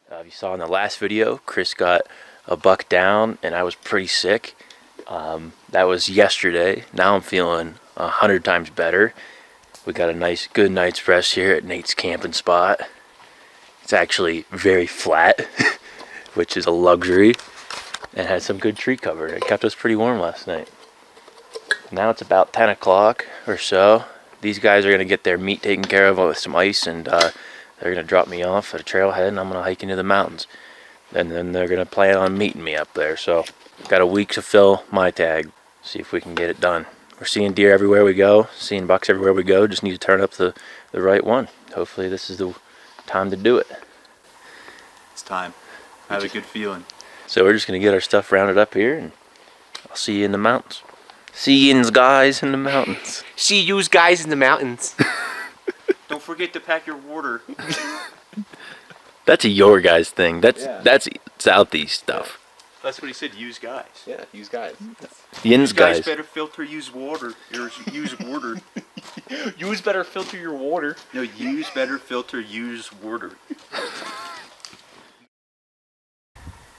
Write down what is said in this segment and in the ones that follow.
If you saw in the last video, Chris got a buck down and I was pretty sick. That was yesterday. Now I'm feeling 100 times better. We got a nice, good night's rest here at Nate's camping spot. It's actually very flat, which is a luxury, and had some good tree cover. It kept us pretty warm last night. Now it's about 10 o'clock or so. These guys are going to get their meat taken care of with some ice, and they're going to drop me off at a trailhead, and I'm going to hike into the mountains. And then they're going to plan on meeting me up there. So got a week to fill my tag. See if we can get it done. We're seeing deer everywhere we go, seeing bucks everywhere we go. Just need to turn up the right one. Hopefully this is the time to do it. It's time. I have a good feeling. So we're just going to get our stuff rounded up here, and I'll see you in the mountains. See yous guys in the mountains. See yous guys in the mountains. Don't forget to pack your water. That's a your guys thing. That's southeast stuff. That's what he said, use guys. Yeah, use guys. Yins guys. Better filter, use water. Use water. Use better filter your water. No, use better filter, use water.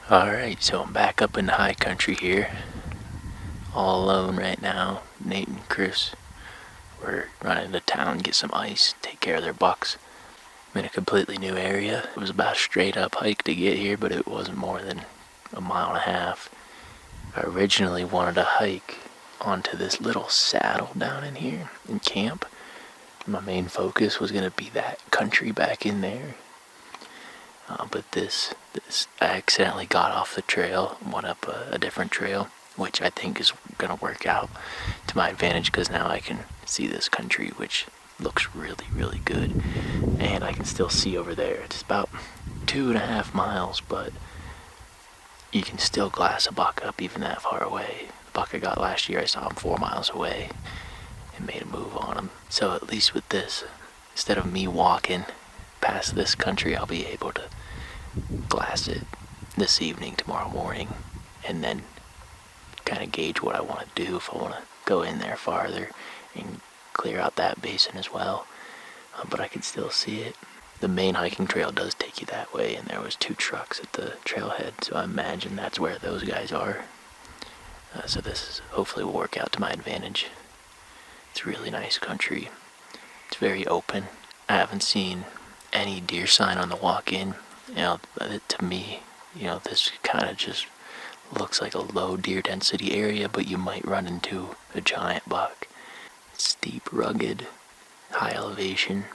Alright, so I'm back up in the high country here. All alone right now. Nate and Chris. We're running to town, get some ice, take care of their bucks. I'm in a completely new area. It was about a straight up hike to get here, but it wasn't more than a mile and a half. I originally wanted to hike onto this little saddle down in here in camp. My main focus was going to be that country back in there. But this I accidentally got off the trail and went up a different trail, which I think is going to work out to my advantage because now I can see this country, which looks really, really good. And I can still see over there. It's about 2.5 miles, but you can still glass a buck up even that far away. The buck I got last year, I saw him 4 miles away and made a move on him. So at least with this, instead of me walking past this country, I'll be able to glass it this evening, tomorrow morning, and then kind of gauge what I want to do, if I want to go in there farther and clear out that basin as well. But I can still see it. The main hiking trail does take you that way, and there was 2 trucks at the trailhead, so I imagine that's where those guys are. So this hopefully will work out to my advantage. It's really nice country. It's very open. I haven't seen any deer sign on the walk-in. To me, this kind of just looks like a low deer density area, but you might run into a giant buck. Steep, rugged, high elevation,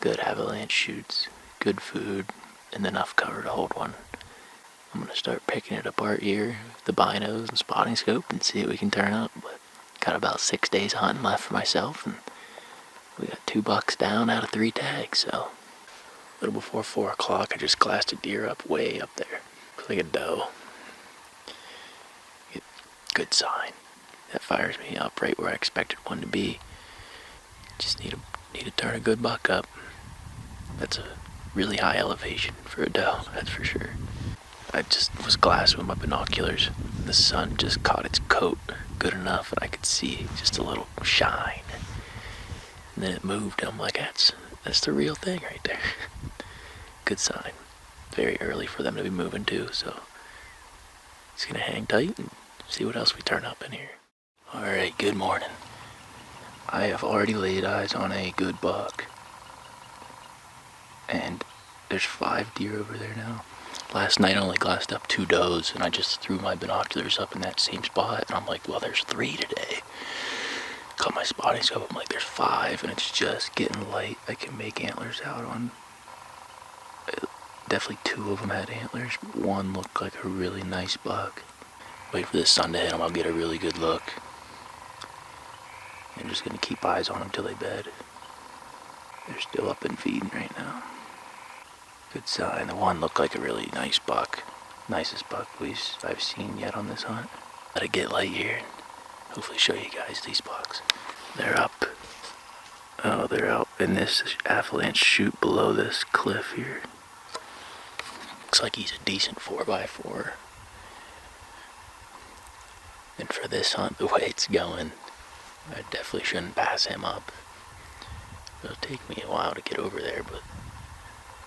good avalanche chutes, good food, and enough cover to hold one. I'm going to start picking it apart here with the binos and spotting scope and see what we can turn up. But got about 6 days hunting left for myself, and we got 2 bucks down out of 3 tags, so a little before 4 o'clock, I just glassed a deer up way up there. Looks like a doe. Good sign. That fires me up right where I expected one to be. Just need to turn a good buck up. That's a really high elevation for a doe, that's for sure. I just was glassing with my binoculars. The sun just caught its coat good enough, and I could see just a little shine. And then it moved, and I'm like, that's the real thing right there. Good sign. Very early for them to be moving too, so just gonna hang tight and see what else we turn up in here. Alright, good morning. I have already laid eyes on a good buck. And there's 5 deer over there now. Last night I only glassed up 2 does, and I just threw my binoculars up in that same spot, and I'm like, well, there's 3 today. Caught my spotting scope, I'm like, there's 5, and it's just getting light. I can make antlers out on. Definitely 2 of them had antlers. 1 looked like a really nice buck. Wait for the sun to hit them, I'll get a really good look. I'm just gonna keep eyes on them till they bed. They're still up and feeding right now. Good sign. The 1 looked like a really nice buck. Nicest buck I've seen yet on this hunt. Let it get light here and hopefully show you guys these bucks. They're up. Oh, they're out in this avalanche chute below this cliff here. Looks like he's a decent 4x4. And for this hunt, the way it's going, I definitely shouldn't pass him up. It'll take me a while to get over there, but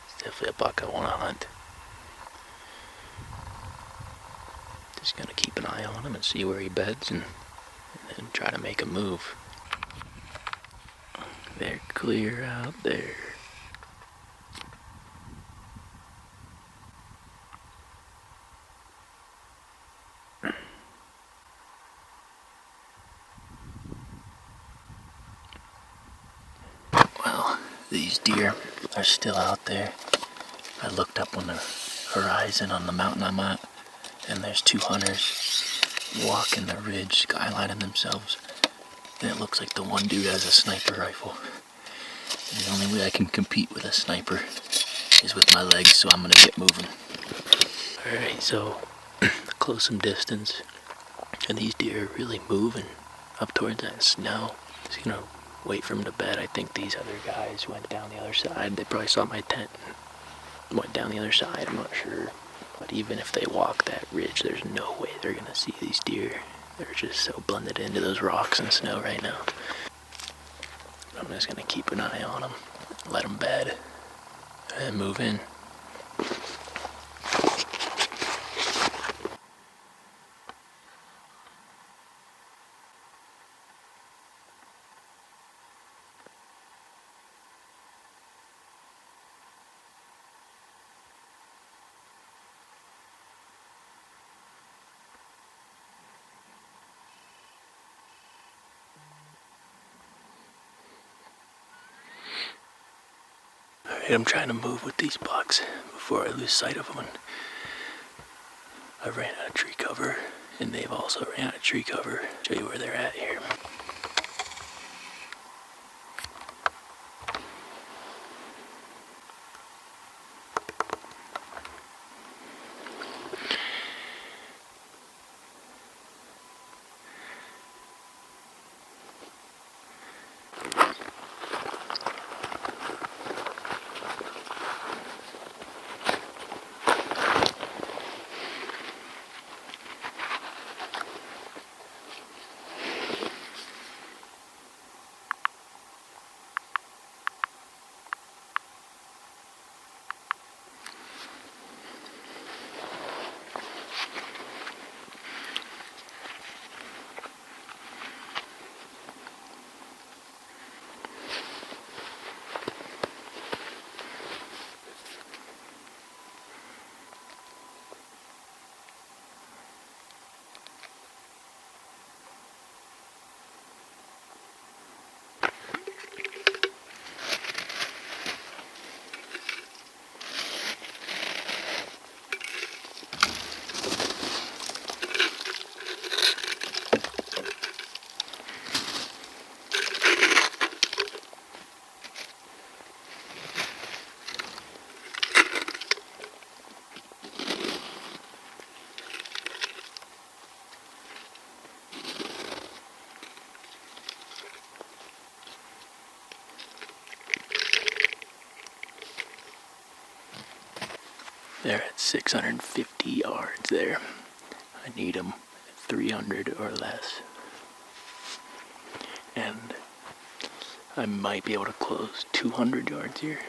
it's definitely a buck I want to hunt. Just gonna keep an eye on him and see where he beds and then try to make a move. They're clear out there. Well, these deer are still out there. I looked up on the horizon on the mountain I'm at, and there's 2 hunters walking the ridge, skylining themselves. And it looks like the one dude has a sniper rifle. And the only way I can compete with a sniper is with my legs, so I'm gonna get moving. Alright, so close some distance, and these deer are really moving up towards that snow. Just gonna wait for them to bed. I think these other guys went down the other side. They probably saw my tent and went down the other side, I'm not sure. But even if they walk that ridge, there's no way they're gonna see these deer. They're just so blended into those rocks and snow right now. I'm just gonna keep an eye on them, let them bed, and move in. Alright, I'm trying to move with these bucks before I lose sight of them. And I ran out of tree cover, and they've also ran out of tree cover. Show you where they're at here. They're at 650 yards there. I need them at 300 or less. And I might be able to close 200 yards here.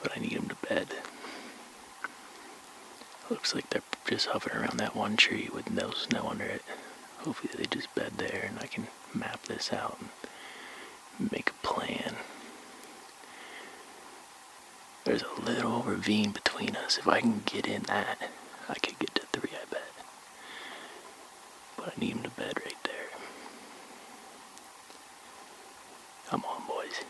But I need them to bed. Looks like they're just hovering around that one tree with no snow under it. Hopefully they just bed there and I can map this out and make a plan. There's a little ravine between us. If I can get in that, I could get to 3, I bet. But I need him to bed right there. Come on, boys.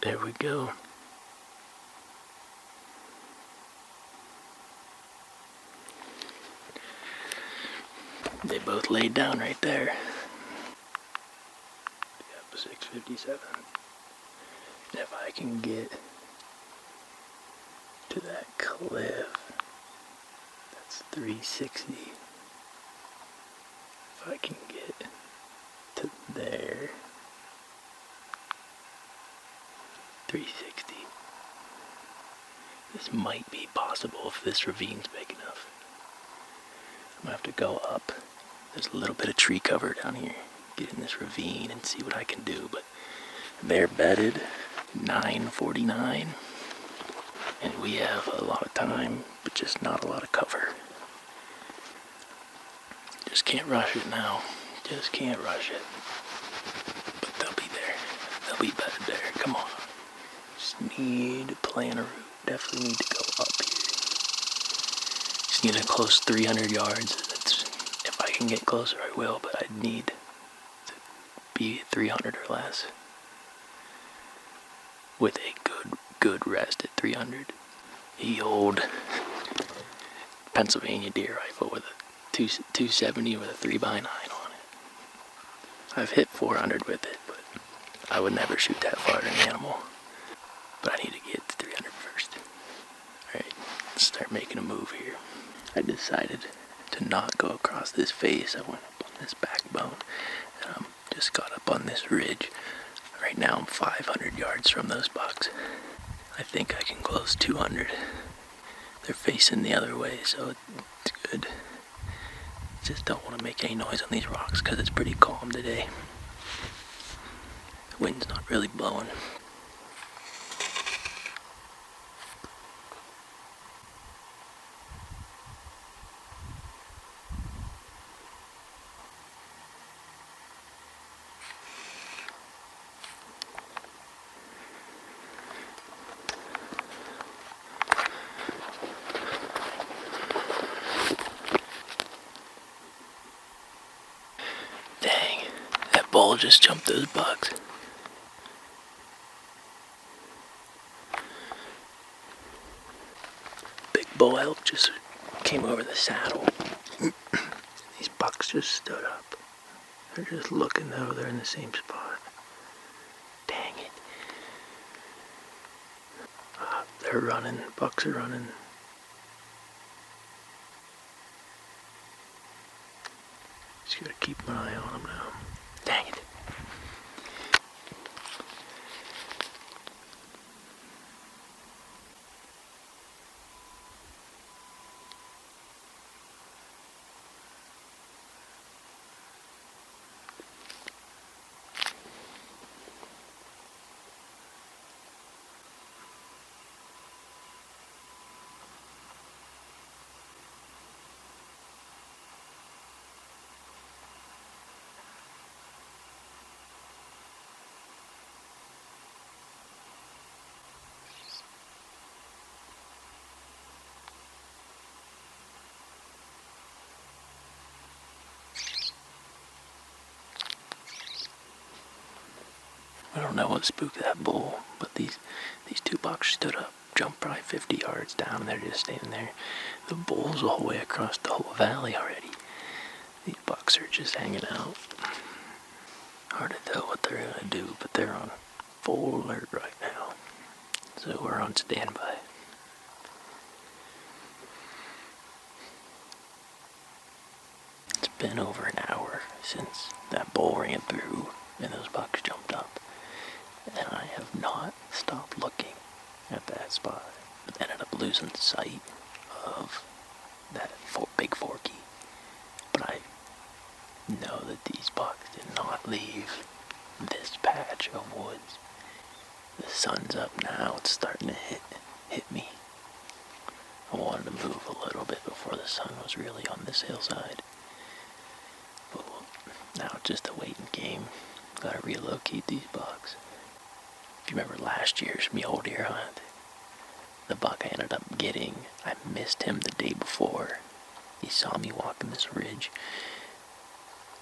There we go. They both laid down right there. Yep, 657. If I can get to that cliff, that's 360. If I can get to there, 360. This might be possible if this ravine's big enough. I'm gonna have to go up There's a little bit of tree cover down here. Get in this ravine and see what I can do, but they're bedded 9:49, and we have a lot of time, but just not a lot of cover. Just can't rush it now. Just can't rush it. But they'll be there. They'll be bedded there. Come on. Just need to plan a route. Definitely need to go up here. Just need a close 300 yards. If I can get closer, I will, but I'd need to be 300 or less. With a good rest at 300. The old Pennsylvania deer rifle with a 270 with a 3x9 on it. I've hit 400 with it, but I would never shoot that far at an animal. But I need to get to 300 first. Alright, let's start making a move here. I decided to not go across this face. I went up on this backbone, and I'm just got up on this ridge. Right now I'm 500 yards from those bucks. I think I can close 200. They're facing the other way, so it's good. Just don't want to make any noise on these rocks because it's pretty calm today. The wind's not really blowing. Dang, that bull just jumped those bucks. Big bull elk just came over the saddle. These bucks just stood up. They're just looking though, they're in the same spot. Dang it. They're running, bucks are running. Just gotta keep an eye on them now. Dang it. I don't know what spooked that bull, but these two bucks stood up, jumped probably 50 yards down, and they're just standing there. The bull's all the way across the whole valley already. These bucks are just hanging out. Hard to tell what they're gonna do, but they're on full alert right now. So we're on standby. It's been over an hour since that bull ran through and those bucks jumped up. And I have not stopped looking at that spot. But ended up losing sight of that big forky. But I know that these bucks did not leave this patch of woods. The sun's up now, it's starting to hit me. I wanted to move a little bit before the sun was really on this hillside. But now it's just a waiting game. Gotta relocate these bucks. If you remember last year's mule deer hunt, the buck I ended up getting, I missed him the day before. He saw me walking this ridge,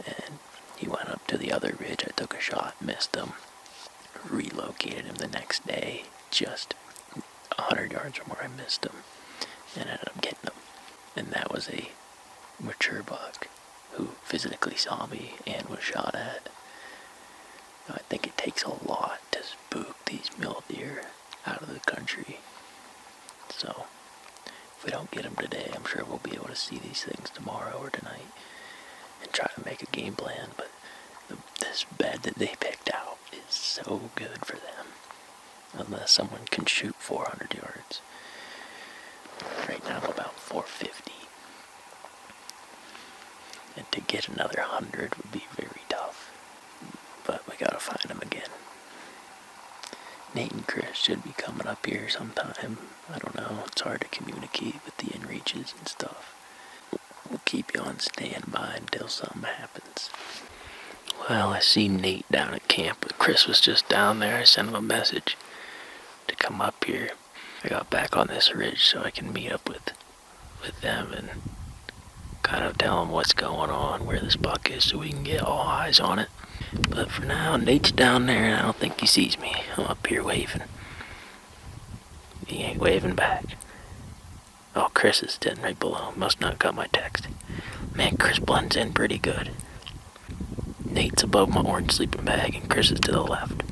and he went up to the other ridge. I took a shot, missed him, relocated him the next day, just 100 yards from where I missed him, and ended up getting him. And that was a mature buck who physically saw me and was shot at. I think it takes a lot to spook these mule deer out of the country. So, if we don't get them today, I'm sure we'll be able to see these things tomorrow or tonight and try to make a game plan. But this bed that they picked out is so good for them, unless someone can shoot 400 yards. Right now, about 450. And to get another 100 would be very tough. But we gotta find them again. Nate and Chris should be coming up here sometime. I don't know, it's hard to communicate with the inReaches and stuff. We'll keep you on standby until something happens. Well, I see Nate down at camp, but Chris was just down there. I sent him a message to come up here. I got back on this ridge so I can meet up with them and kind of tell them what's going on, where this buck is, so we can get all eyes on it. But for now, Nate's down there and I don't think he sees me. I'm up here waving. He ain't waving back. Oh, Chris is sitting right below. Must not got my text. Man, Chris blends in pretty good. Nate's above my orange sleeping bag and Chris is to the left.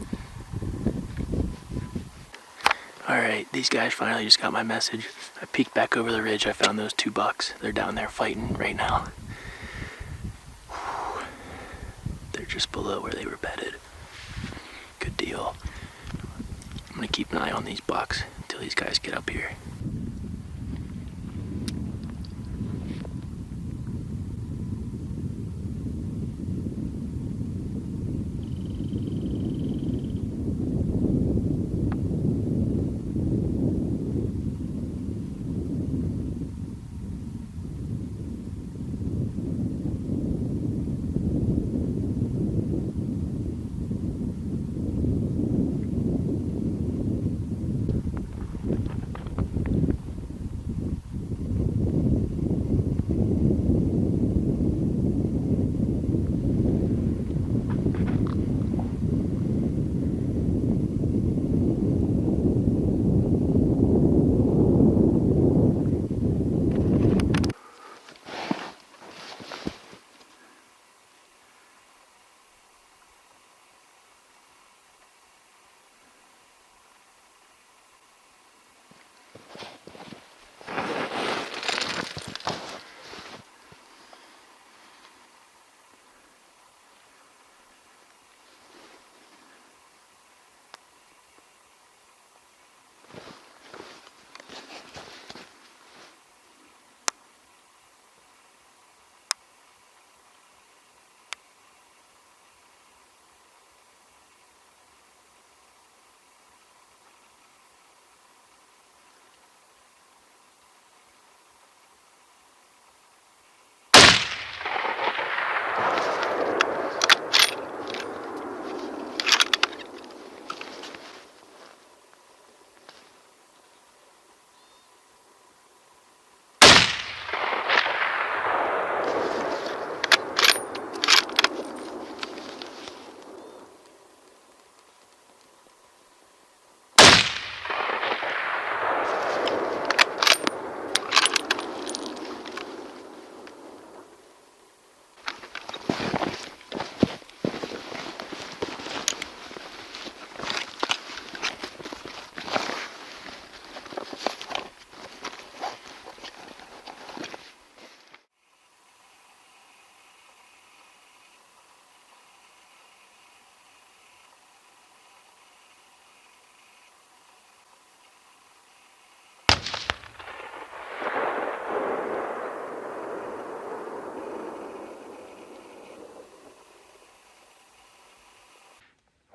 Alright, these guys finally just got my message. I peeked back over the ridge. I found those 2 bucks. They're down there fighting right now. They're just below where they were bedded. Good deal. I'm gonna keep an eye on these bucks until these guys get up here.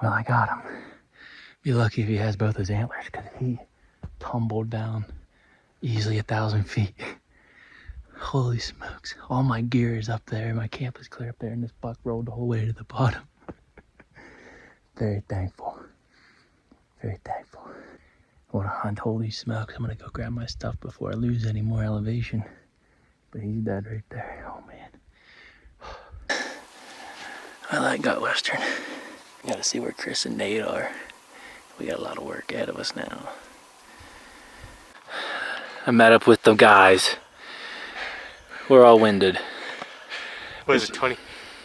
Well, I got him. Be lucky if he has both his antlers, because he tumbled down easily 1,000 feet. Holy smokes. All my gear is up there. My camp is clear up there, and this buck rolled the whole way to the bottom. Very thankful. Very thankful. I want to hunt. Holy smokes. I'm going to go grab my stuff before I lose any more elevation. But he's dead right there. Oh, man. I like gut western. Gotta see where Chris and Nate are. We got a lot of work ahead of us now. I met up with the guys. We're all winded. What is it,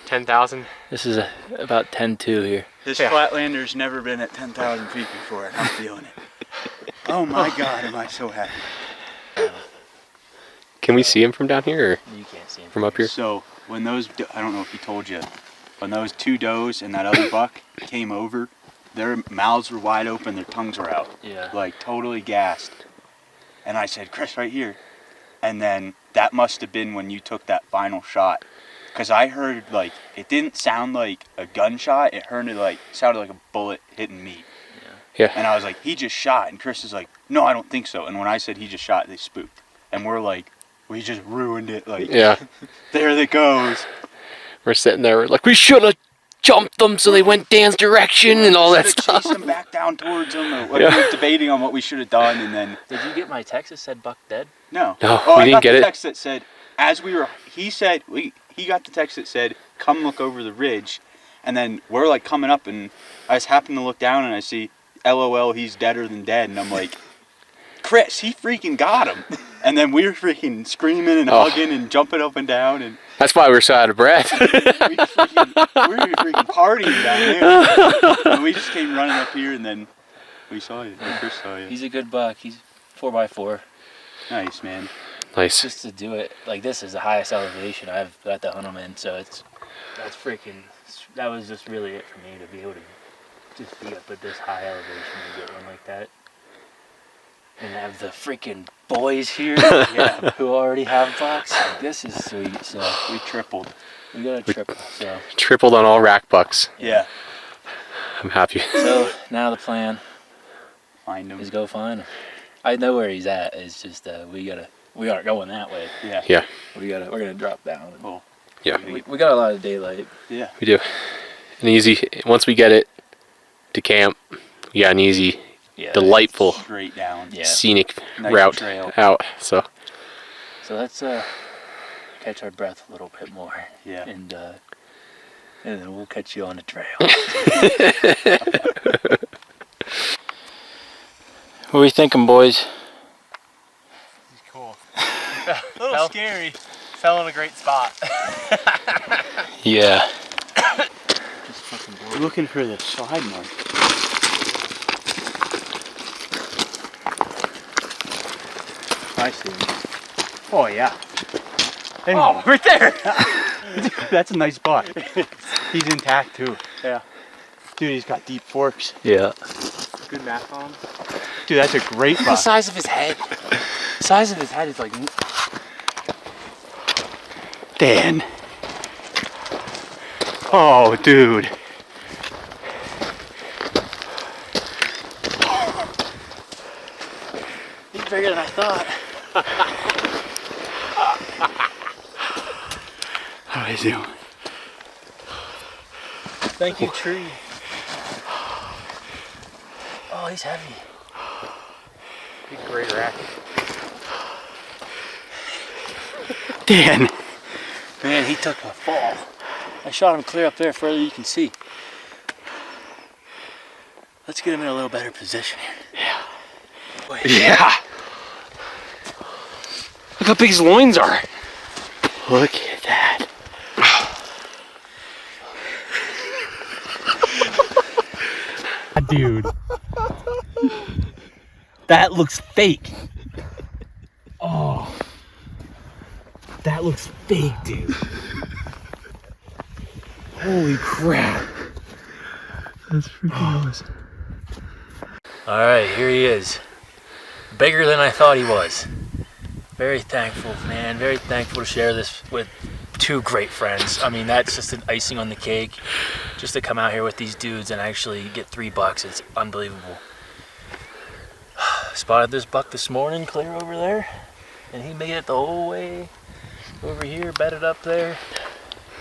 10,000? This is about 10-2 here. This Flatlander's never been at 10,000 feet before. I'm feeling it. Oh my God, am I so happy. Can we see him from down here, or You can't see him from up here? So when those, I don't know if he told you, when those 2 does and that other buck came over, their mouths were wide open, their tongues were out. Yeah. Like totally gassed. And I said, Chris, right here. And then that must have been when you took that final shot. Because I heard, like, it didn't sound like a gunshot. It sounded like a bullet hitting me. Yeah. And I was like, he just shot. And Chris is like, no, I don't think so. And when I said he just shot, they spooked. And we're like, we just ruined it. Like, Yeah. there it goes. We're sitting there, we're like, we should have jumped them so they went Dan's direction and all that stuff. Chased them back down towards them. Or, like, we were debating on what we should have done. And then... Did you get my text that said Buck dead? No. No, Oh, we I didn't got get the it. text that said, he got the text that said, come look over the ridge. And then we're like coming up and I just happen to look down and I see, LOL, he's deader than dead. And I'm like, Chris, he freaking got him. And then we were freaking screaming and hugging and jumping up and down. And That's why we're so out of breath. we were freaking partying down there. And we just came running up here and then we saw you. And Chris saw you. He's a good buck. He's 4x4. Nice, man. Nice. Just to do it, like this is the highest elevation I've got to hunt him in, so that was just really it for me to be able to just be up at this high elevation and get one like that. And have the freaking boys here who already have bucks. Like, this is sweet, so We tripled. we got a triple, so. Tripled on all rack bucks. Yeah. I'm happy. So now the plan Find him. is go find him. I know where he's at, it's just we aren't going that way. Yeah. Yeah, We're gonna drop down. Cool. yeah, We got a lot of daylight. Yeah. we do. An easy, once we get it to camp, we got an easy, Yeah. delightful, Straight down. Yeah. scenic Nice route trail. out. So, So let's catch our breath a little bit more. Yeah. And then we'll catch you on the trail. What are we thinking, boys? he's cool. A little scary. Fell in a great spot. Yeah. We're looking for the slide mark. I see him. Oh, yeah. Oh, right there! That's a nice buck. He's intact, too. Yeah. Dude, he's got deep forks. Yeah. Good math on. Dude, that's a great Look at the buck. size of his head. The size of his head is like. Dan. Oh, dude. He's bigger than I thought. How is he? Thank you, tree. Oh, he's heavy. Big great rack. Dan. Man, he took a fall. I shot him clear up there further you can see. Let's get him in a little better position here. Yeah. Yeah. Look how big his loins are. Look at that. Dude. That looks fake. Oh. That looks fake, dude. Holy crap. That's freaking awesome. All right, here he is. Bigger than I thought he was. Very thankful, man. Very thankful to share this with two great friends. I mean, that's just an icing on the cake. Just to come out here with these dudes and actually get 3 bucks, it's unbelievable. Spotted this buck this morning, clear over there, and he made it the whole way over here, bedded up there.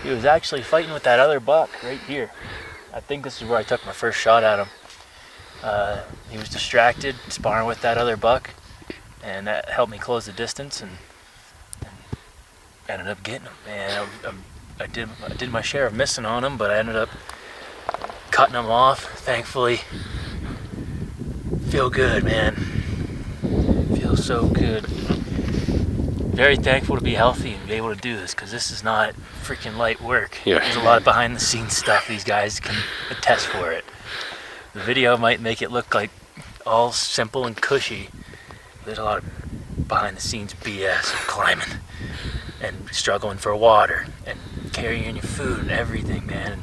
He was actually fighting with that other buck right here. I think this is where I took my first shot at him. He was distracted, sparring with that other buck, and that helped me close the distance and ended up getting him. Man, I did my share of missing on him, but I ended up cutting him off. Thankfully, feel good, man. Feel so good. Very thankful to be healthy and be able to do this, because this is not freaking light work. Yeah. There's a lot of behind the scenes stuff. These guys can attest for it. The video might make it look like all simple and cushy. There's a lot of behind the scenes BS of climbing and struggling for water and carrying your food and everything, man.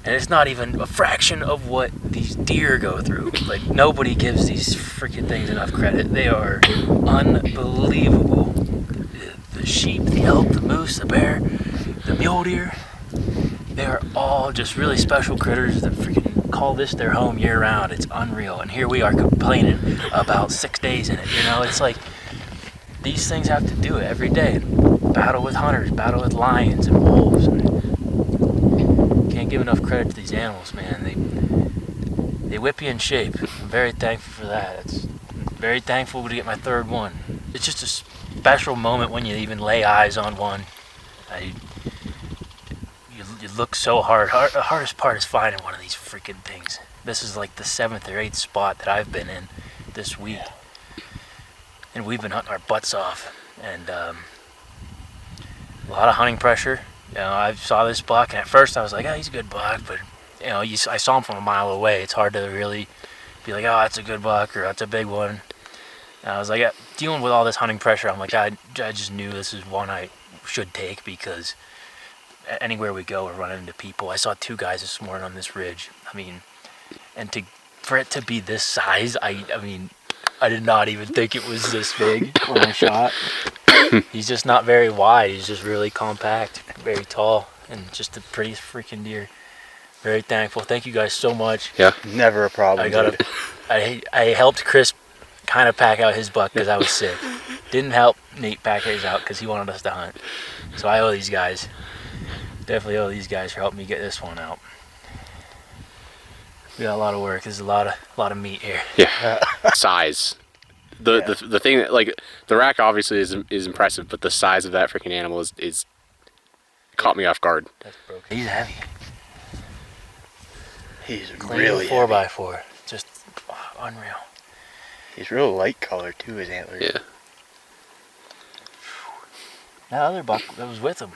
And it's not even a fraction of what these deer go through. Like, nobody gives these freaking things enough credit. They are unbelievable. The sheep, the elk, the moose, the bear, the mule deer, they're all just really special critters that freaking call this their home year round. It's unreal. And here we are complaining about 6 days in it. You know, it's like these things have to do it every day. Battle with hunters, battle with lions and wolves. Can't give enough credit to these animals, man. They whip you in shape. I'm very thankful for that. It's very thankful to get my third one. It's just a special moment when you even lay eyes on one. You look so hard. The hardest part is finding one of these freaking things. This is like the 7th or 8th spot that I've been in this week. And we've been hunting our butts off. And a lot of hunting pressure. You know, I saw this buck, and at first I was like, oh, he's a good buck. But, you know, I saw him from a mile away. It's hard to really be like, oh, that's a good buck, or that's a big one. And I was like, dealing with all this hunting pressure, I'm like, I just knew this is one I should take, because anywhere we go, we're running into people. I saw 2 guys this morning on this ridge. I mean, and for it to be this size, I mean, I did not even think it was this big when I shot. He's just not very wide. He's just really compact, very tall, and just the prettiest freaking deer. Very thankful. Thank you guys so much. Yeah. Never a problem. I helped Chris kind of pack out his buck because I was sick. Didn't help Nate pack his out because he wanted us to hunt. So I owe these guys. Definitely owe these guys for helping me get this one out. We got a lot of work. There's a lot of meat here. Yeah. Size. The thing that, like, the rack obviously is impressive, but the size of that freaking animal is caught me off guard. That's broken. He's heavy. He's Clean really 4x4. Just unreal. He's real light color too, his antlers. Yeah. That other buck that was with him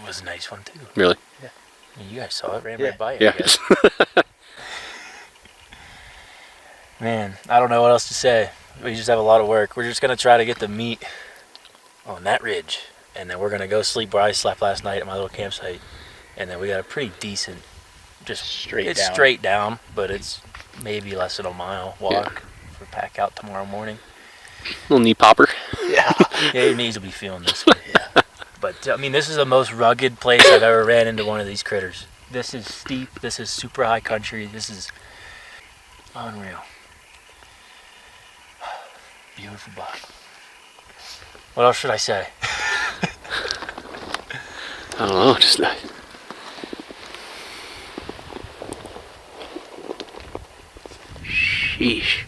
was a nice one too. Really? Yeah. I mean, you guys saw it, ran Yeah. right by it. Yeah. I guess. Man, I don't know what else to say. We just have a lot of work. We're just gonna try to get the meat on that ridge, and then we're gonna go sleep where I slept last night at my little campsite. And then we got a pretty decent, just straight down, but it's maybe less than a mile walk for pack out tomorrow morning. Little knee popper. Yeah. Yeah, your knees will be feeling this. Yeah. But I mean, this is the most rugged place I've ever ran into one of these critters. This is steep. This is super high country. This is unreal. Beautiful buck. What else should I say? I don't know, just sheesh.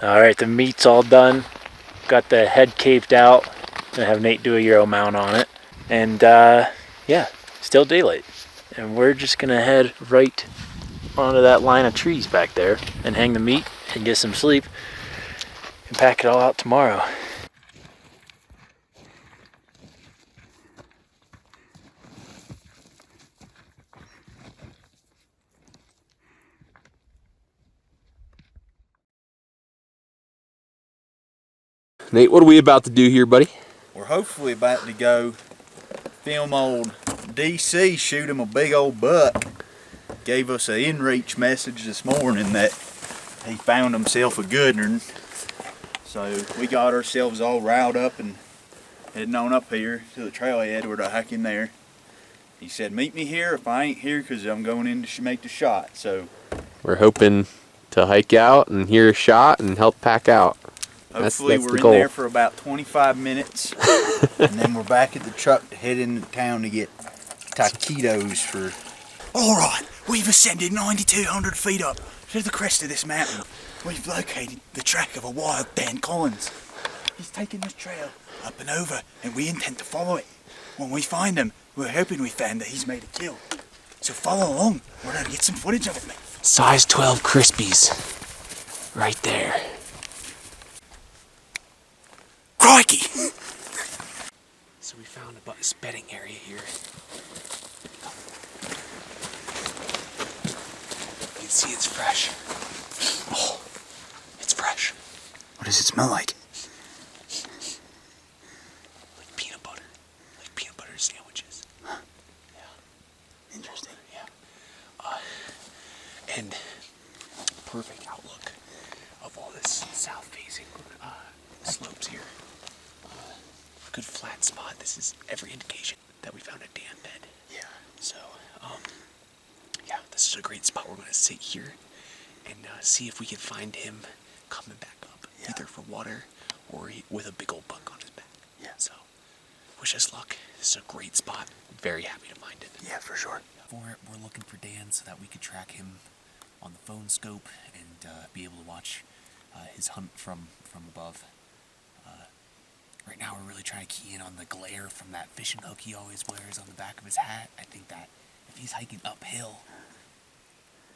All right, the meat's all done. Got the head caped out. Gonna have Nate do a Euro mount on it. And yeah, still daylight. And we're just gonna head right onto that line of trees back there and hang the meat and get some sleep and pack it all out tomorrow. Nate, what are we about to do here, buddy? We're hopefully about to go film old DC shoot him a big old buck. Gave us an in-reach message this morning that he found himself a good one. So we got ourselves all riled up and heading on up here to the trailhead. We're to hike in there. He said, meet me here if I ain't here, because I'm going in to make the shot. So We're hoping to hike out and hear a shot and help pack out. hopefully that's we're the goal. in there for about 25 minutes. And then we're back at the truck to head into town to get taquitos for... Alright, we've ascended 9,200 feet up to the crest of this mountain. We've located the track of a wild Dan Collins. He's taken this trail up and over, and we intend to follow it. When we find him, we're hoping we found that he's made a kill. So follow along. We're going to get some footage of it, mate. Size 12 Crispies. Right there. Crikey! So we found a bedding area here. You can see it's fresh. Oh, it's fresh. What does it smell like? Like peanut butter. Like peanut butter sandwiches. Huh. Yeah. Interesting. Yeah. And perfect outlook of all this south-facing slopes here. good flat spot. This is every indication that we found a Dan bed. Yeah. So, yeah, this is a great spot. We're going to sit here and see if we can find him coming back up, either for water or with a big old buck on his back. Yeah. So, wish us luck. This is a great spot. Very happy to find it. Yeah, for sure. We're looking for Dan so that we could track him on the phone scope and be able to watch his hunt from above. Right now we're really trying to key in on the glare from that fishing hook he always wears on the back of his hat. I think that if he's hiking uphill,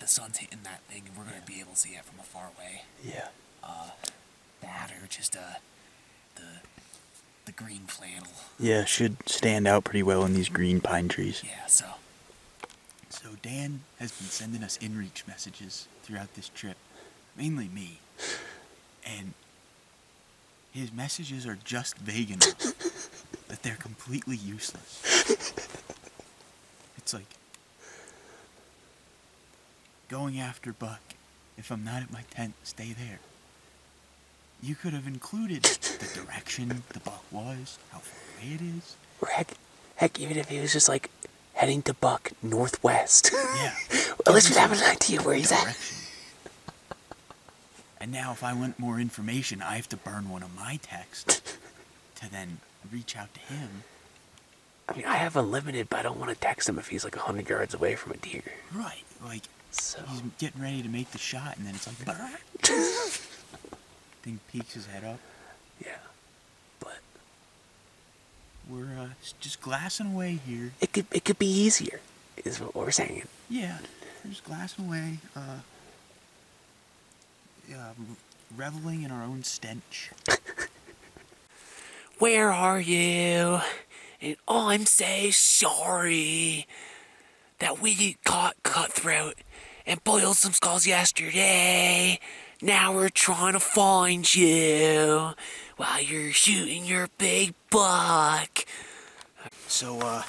the sun's hitting that thing and we're going to be able to see it from a far away. Yeah. That or just the green flannel. Yeah, should stand out pretty well in these green pine trees. Yeah, so Dan has been sending us inReach messages throughout this trip, mainly me, and his messages are just vague enough that they're completely useless. It's like, going after buck. If I'm not at my tent, stay there. You could have included the direction the buck was, how far away it is. Or heck, even if he was just like heading to buck northwest. Yeah. At least we'd have an idea where he's at. Direction. And now if I want more information, I have to burn one of my texts to then reach out to him. I mean, I have unlimited, but I don't want to text him if he's like 100 yards away from a deer. Right, like, So he's getting ready to make the shot, and then it's like, thing peeks his head up. yeah, but We're just glassing away here. it could be easier, is what we're saying. Yeah, we're just glassing away, reveling in our own stench. Where are you? And I'm so sorry that we caught Cutthroat and boiled some skulls yesterday. Now we're trying to find you while you're shooting your big buck. So,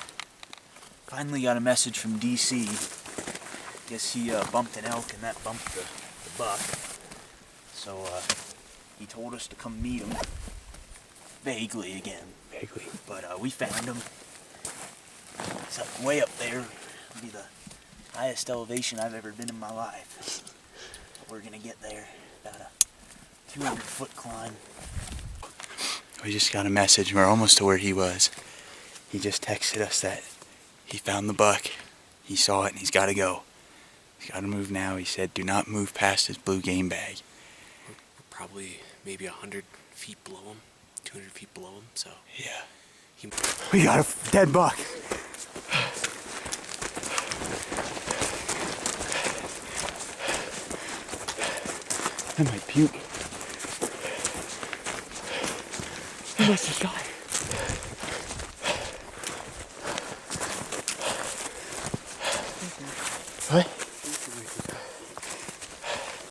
finally got a message from DC. Guess he bumped an elk and that bumped the buck. So, he told us to come meet him. Vaguely again. Vaguely. But we found him. It's up, way up there. It'll be the highest elevation I've ever been in my life. But we're gonna get there. About a 200-foot climb. We just got a message. We're almost to where he was. He just texted us that he found the buck. He saw it and he's got to go. He's got to move now. He said, do not move past his blue game bag. We're probably maybe 100 feet below him, 200 feet below him, so... Yeah. He... We got a dead buck. I might puke. He must have died. What?